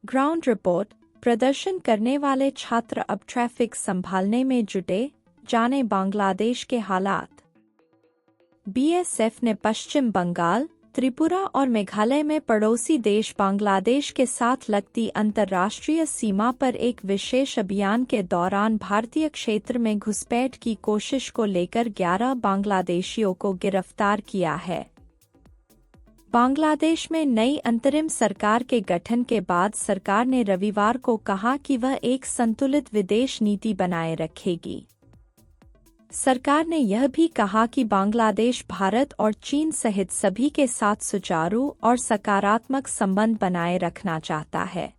Ground report. प्रदर्शन करने वाले छात्र अब ट्रैफिक संभालने में जुटे, जाने बांग्लादेश के हालात। बीएसएफ ने पश्चिम बंगाल, त्रिपुरा और मेघालय में पड़ोसी देश बांग्लादेश के साथ लगती अंतर्राष्ट्रीय सीमा पर एक विशेष अभियान के दौरान भारतीय क्षेत्र में घुसपैठ की कोशिश को लेकर 11 बांग्लादेशियों को गिरफ्तार किया है। बांग्लादेश में नई अंतरिम सरकार के गठन के बाद सरकार ने रविवार को कहा कि वह एक संतुलित विदेश नीति बनाए रखेगी। सरकार ने यह भी कहा कि बांग्लादेश भारत और चीन सहित सभी के साथ सुचारू और सकारात्मक संबंध बनाए रखना चाहता है।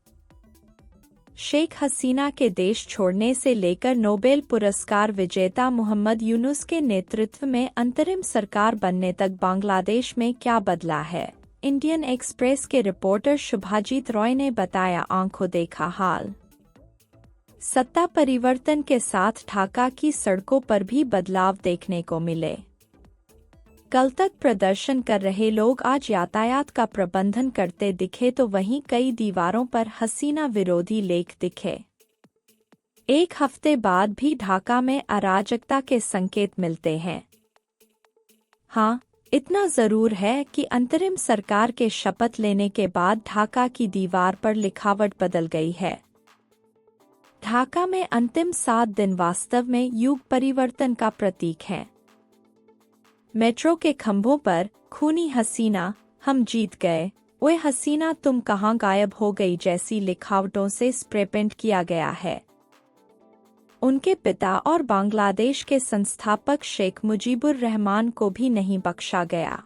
शेख हसीना के देश छोड़ने से लेकर नोबेल पुरस्कार विजेता मोहम्मद यूनुस के नेतृत्व में अंतरिम सरकार बनने तक बांग्लादेश में क्या बदला है, इंडियन एक्सप्रेस के रिपोर्टर शुभाजीत रॉय ने बताया। आंखों देखा हाल। सत्ता परिवर्तन के साथ ढाका की सड़कों पर भी बदलाव देखने को मिले। कल तक प्रदर्शन कर रहे लोग आज यातायात का प्रबंधन करते दिखे तो वहीं कई दीवारों पर हसीना विरोधी लेख दिखे। एक हफ्ते बाद भी ढाका में अराजकता के संकेत मिलते हैं। हाँ, इतना जरूर है कि अंतरिम सरकार के शपथ लेने के बाद ढाका की दीवार पर लिखावट बदल गई है। ढाका में अंतिम 7 दिन वास्तव में युग परिवर्तन का प्रतीक है। मेट्रो के खंभों पर खूनी हसीना, हम जीत गए, ओए हसीना तुम कहाँ गायब हो गई जैसी लिखावटों से स्प्रे पेंट किया गया है। उनके पिता और बांग्लादेश के संस्थापक शेख मुजीबुर रहमान को भी नहीं बख्शा गया।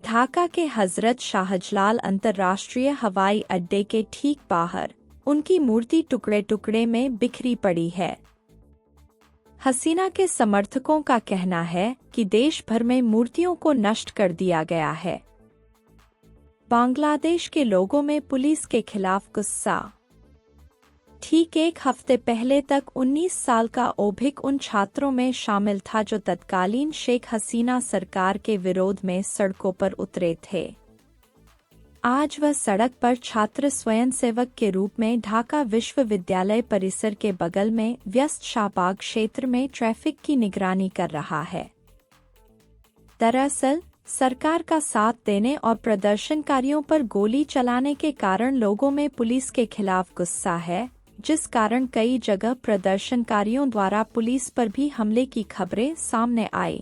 ढाका के हजरत शाहजलाल अंतर्राष्ट्रीय हवाई अड्डे के ठीक बाहर उनकी मूर्ति टुकड़े टुकड़े में बिखरी पड़ी है। हसीना के समर्थकों का कहना है कि देश भर में मूर्तियों को नष्ट कर दिया गया है। बांग्लादेश के लोगों में पुलिस के खिलाफ गुस्सा। ठीक एक हफ्ते पहले तक 19 साल का ओभिक उन छात्रों में शामिल था जो तत्कालीन शेख हसीना सरकार के विरोध में सड़कों पर उतरे थे। आज वह सड़क पर छात्र स्वयंसेवक के रूप में ढाका विश्वविद्यालय परिसर के बगल में व्यस्त शाहबाग क्षेत्र में ट्रैफिक की निगरानी कर रहा है। दरअसल सरकार का साथ देने और प्रदर्शनकारियों पर गोली चलाने के कारण लोगों में पुलिस के खिलाफ गुस्सा है, जिस कारण कई जगह प्रदर्शनकारियों द्वारा पुलिस पर भी हमले की खबरें सामने आई।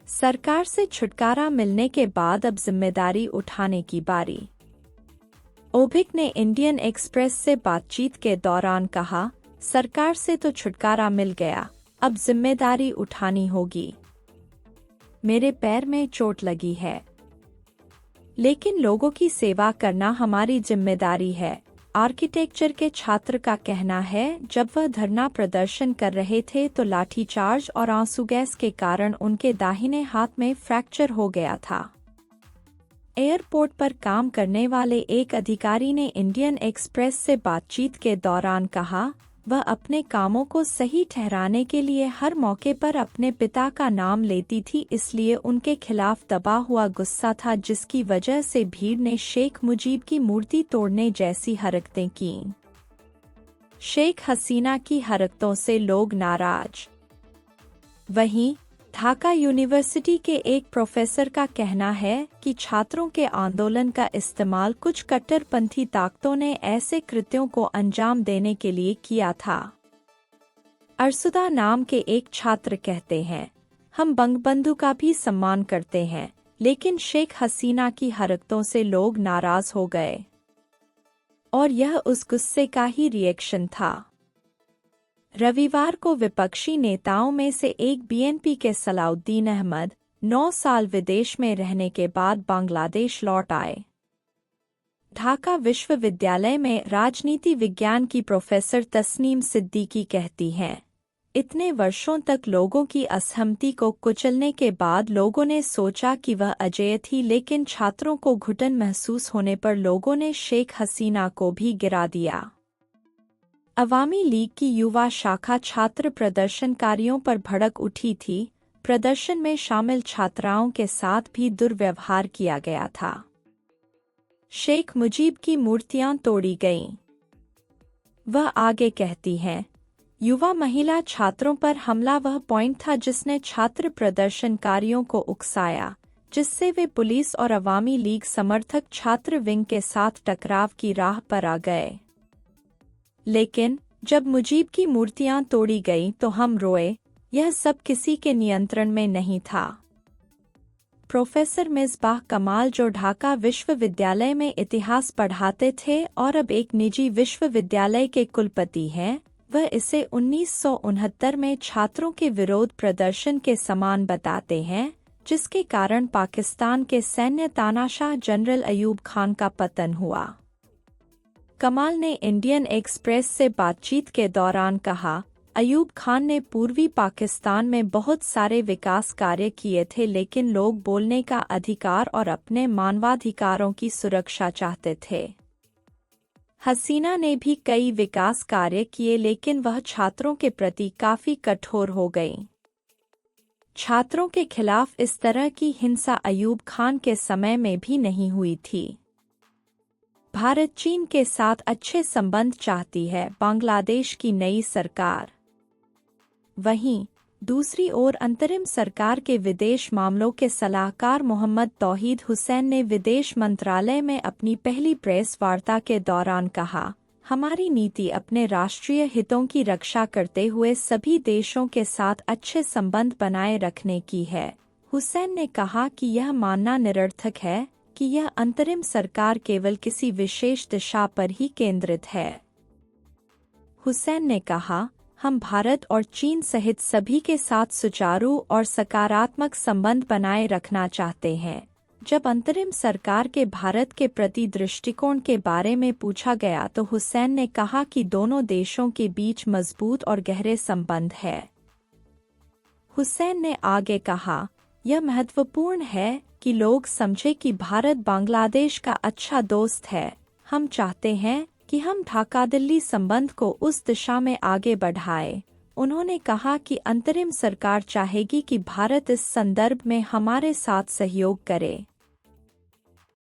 सरकार से छुटकारा मिलने के बाद अब जिम्मेदारी उठाने की बारी। ओभिक ने इंडियन एक्सप्रेस से बातचीत के दौरान कहा, सरकार से तो छुटकारा मिल गया, अब जिम्मेदारी उठानी होगी। मेरे पैर में चोट लगी है, लेकिन लोगों की सेवा करना हमारी जिम्मेदारी है, आर्किटेक्चर के छात्र का कहना है। जब वह धरना प्रदर्शन कर रहे थे तो लाठीचार्ज और आंसू गैस के कारण उनके दाहिने हाथ में फ्रैक्चर हो गया था। एयरपोर्ट पर काम करने वाले एक अधिकारी ने इंडियन एक्सप्रेस से बातचीत के दौरान कहा, वह अपने कामों को सही ठहराने के लिए हर मौके पर अपने पिता का नाम लेती थी, इसलिए उनके खिलाफ दबा हुआ गुस्सा था, जिसकी वजह से भीड़ ने शेख मुजीब की मूर्ति तोड़ने जैसी हरकतें की। शेख हसीना की हरकतों से लोग नाराज। वहीं ढाका यूनिवर्सिटी के एक प्रोफेसर का कहना है कि छात्रों के आंदोलन का इस्तेमाल कुछ कट्टरपंथी ताकतों ने ऐसे कृत्यों को अंजाम देने के लिए किया था। अरसुदा नाम के एक छात्र कहते हैं, हम बंगबंधु का भी सम्मान करते हैं, लेकिन शेख हसीना की हरकतों से लोग नाराज हो गए और यह उस गुस्से का ही रिएक्शन था। रविवार को विपक्षी नेताओं में से एक बीएनपी के सलाउद्दीन अहमद 9 साल विदेश में रहने के बाद बांग्लादेश लौट आए। ढाका विश्वविद्यालय में राजनीति विज्ञान की प्रोफेसर तस्नीम सिद्दीकी कहती हैं, इतने वर्षों तक लोगों की असहमति को कुचलने के बाद लोगों ने सोचा कि वह अजेय थी, लेकिन छात्रों को घुटन महसूस होने पर लोगों ने शेख हसीना को भी गिरा दिया। अवामी लीग की युवा शाखा छात्र प्रदर्शनकारियों पर भड़क उठी थी। प्रदर्शन में शामिल छात्राओं के साथ भी दुर्व्यवहार किया गया था। शेख मुजीब की मूर्तियां तोड़ी गईं। वह आगे कहती हैं, युवा महिला छात्रों पर हमला वह पॉइंट था जिसने छात्र प्रदर्शनकारियों को उकसाया, जिससे वे पुलिस और अवामी लीग समर्थक छात्र विंग के साथ टकराव की राह पर आ गए। लेकिन जब मुजीब की मूर्तियां तोड़ी गईं तो हम रोए। यह सब किसी के नियंत्रण में नहीं था। प्रोफेसर मिसबाह कमाल, जो ढाका विश्वविद्यालय में इतिहास पढ़ाते थे और अब एक निजी विश्वविद्यालय के कुलपति हैं, वह इसे 1969 में छात्रों के विरोध प्रदर्शन के समान बताते हैं, जिसके कारण पाकिस्तान के सैन्य तानाशाह जनरल अयूब खान का पतन हुआ। कमाल ने इंडियन एक्सप्रेस से बातचीत के दौरान कहा, अयूब खान ने पूर्वी पाकिस्तान में बहुत सारे विकास कार्य किए थे, लेकिन लोग बोलने का अधिकार और अपने मानवाधिकारों की सुरक्षा चाहते थे। हसीना ने भी कई विकास कार्य किए, लेकिन वह छात्रों के प्रति काफी कठोर हो गई। छात्रों के खिलाफ इस तरह की हिंसा अयूब खान के समय में भी नहीं हुई थी। भारत चीन के साथ अच्छे संबंध चाहती है बांग्लादेश की नई सरकार। वहीं दूसरी ओर अंतरिम सरकार के विदेश मामलों के सलाहकार मोहम्मद तौहीद हुसैन ने विदेश मंत्रालय में अपनी पहली प्रेस वार्ता के दौरान कहा, हमारी नीति अपने राष्ट्रीय हितों की रक्षा करते हुए सभी देशों के साथ अच्छे संबंध बनाए रखने की है। हुसैन ने कहा कि यह मानना निरर्थक है कि यह अंतरिम सरकार केवल किसी विशेष दिशा पर ही केंद्रित है। हुसैन ने कहा, हम भारत और चीन सहित सभी के साथ सुचारू और सकारात्मक संबंध बनाए रखना चाहते हैं। जब अंतरिम सरकार के भारत के प्रति दृष्टिकोण के बारे में पूछा गया तो हुसैन ने कहा कि दोनों देशों के बीच मजबूत और गहरे संबंध है। हुसैन ने आगे कहा, यह महत्वपूर्ण है कि लोग समझे कि भारत बांग्लादेश का अच्छा दोस्त है। हम चाहते हैं कि हम ढाका दिल्ली संबंध को उस दिशा में आगे बढ़ाएं। उन्होंने कहा कि अंतरिम सरकार चाहेगी कि भारत इस संदर्भ में हमारे साथ सहयोग करे।